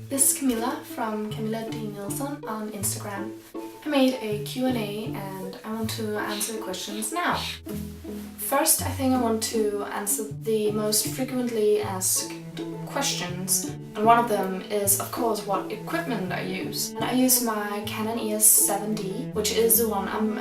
This is Camilla from Camilla D. Nilsson on Instagram. I made a Q&A and I want to answer the questions now. First, I think I want to answer the most frequently asked questions, and one of them is, of course, what equipment I use. And I use my Canon EOS 7D, which is the one I'm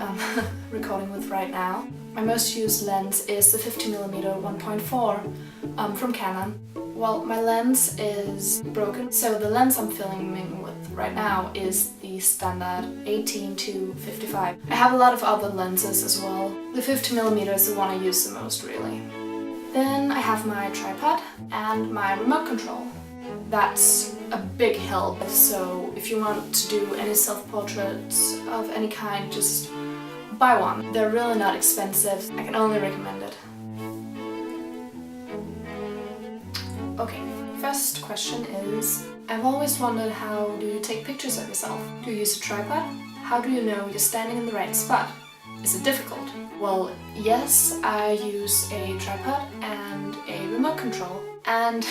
recording with right now. My most used lens is the 50mm 1.4 from Canon. Well, my lens is broken, so the lens I'm filming with right now is the standard 18-55. I have a lot of other lenses as well. The 50mm is the one I use the most, really. Then I have my tripod and my remote control. That's a big help, so if you want to do any self-portraits of any kind, just buy one. They're really not expensive. I can only recommend it. Okay, first question is, I've always wondered, how do you take pictures of yourself? Do you use a tripod? How do you know you're standing in the right spot? Is it difficult? Well, yes, I use a tripod and a remote control. And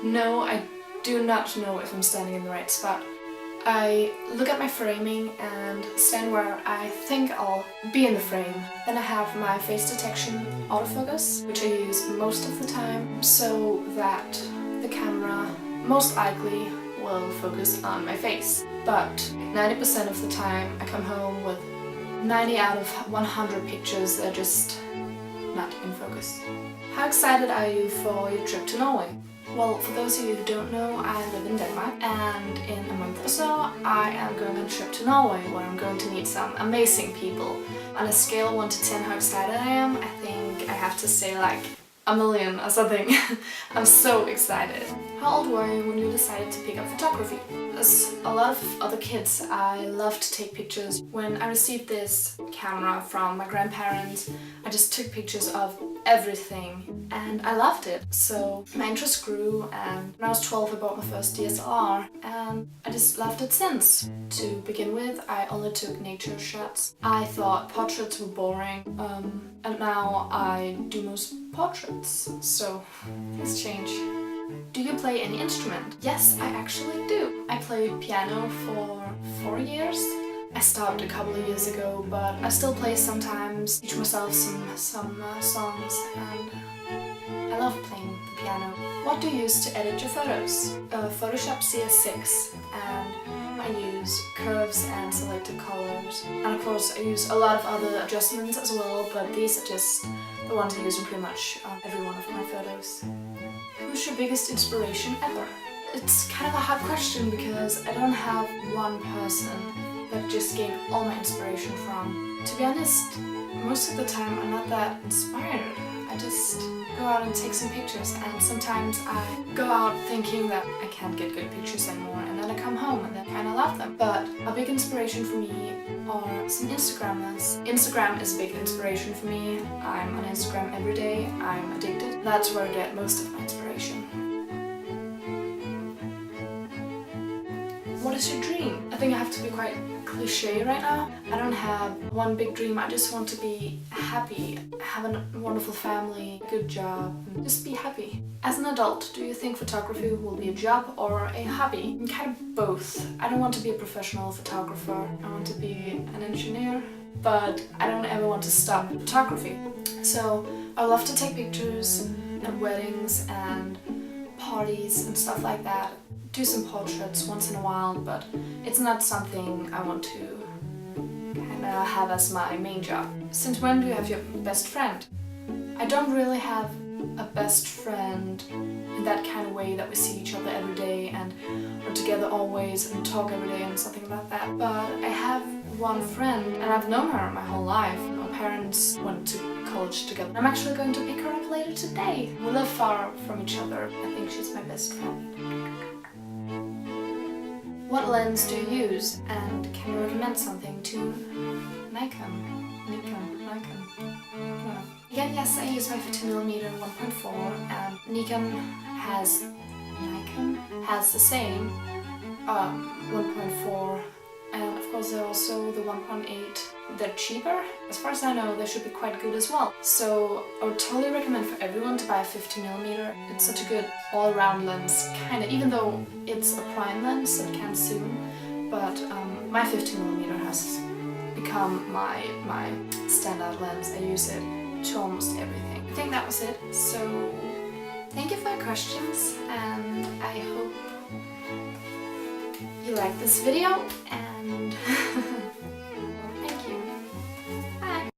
no, I do not know if I'm standing in the right spot. I look at my framing and stand where I think I'll be in the frame. Then I have my face detection autofocus, which I use most of the time, so that the camera most likely will focus on my face. But 90% of the time I come home with 90 out of 100 pictures that are just not in focus. How excited are you for your trip to Norway? Well, for those of you who don't know, I live in Denmark, and in a month or so I am going on a trip to Norway where I'm going to meet some amazing people. On a scale of 1 to 10 how excited I am, I think I have to say like a million or something. I'm so excited. How old were you when you decided to pick up photography? As a lot of other kids, I love to take pictures. When I received this camera from my grandparents, I just took pictures of everything and I loved it. So my interest grew, and when I was 12 I bought my first DSLR and I just loved it since. To begin with, I only took nature shots. I thought portraits were boring, and now I do most portraits, so things change. Do you play any instrument? Yes, I actually do. I played piano for 4 years. I stopped a couple of years ago, but I still play sometimes, teach myself some songs, and I love playing the piano. What do you use to edit your photos? Photoshop CS6, and I use curves and selected colors. And of course I use a lot of other adjustments as well, but these are just the ones I use in pretty much every one of my photos. Who's your biggest inspiration ever? It's kind of a hard question because I don't have one person that just gained all my inspiration from. To be honest, most of the time I'm not that inspired. I just go out and take some pictures, and sometimes I go out thinking that I can't get good pictures anymore, and then I come home and then I kinda love them. But a big inspiration for me are some Instagrammers. Instagram is a big inspiration for me. I'm on Instagram every day. I'm addicted. That's where I get most of my inspiration. What is your dream? I think I have to be quite cliche right now. I don't have one big dream. I just want to be happy, have a wonderful family, a good job, and just be happy. As an adult, do you think photography will be a job or a hobby? Kind of both. I don't want to be a professional photographer. I want to be an engineer, but I don't ever want to stop photography. So I love to take pictures at weddings and parties and stuff like that. Do some portraits once in a while, but it's not something I want to kinda have as my main job. Since when do you have your best friend? I don't really have a best friend in that kind of way that we see each other every day and are together always and talk every day and something like that. But I have one friend, and I've known her my whole life. Our parents went to college together. I'm actually going to pick her up later today. We live far from each other. I think she's my best friend. What lens do you use, and can you recommend something to Nikon? No. Again, yes, I use my 50mm 1.4, and Nikon has the same 1.4, and of course there are also the 1.8. They're cheaper. As far as I know, they should be quite good as well. So I would totally recommend for everyone to buy a 50mm. It's such a good all-round lens, kinda, even though it's a prime lens, so it can zoom. But my 50mm has become my standard lens. I use it to almost everything. I think that was it. So thank you for your questions, and I hope you like this video, and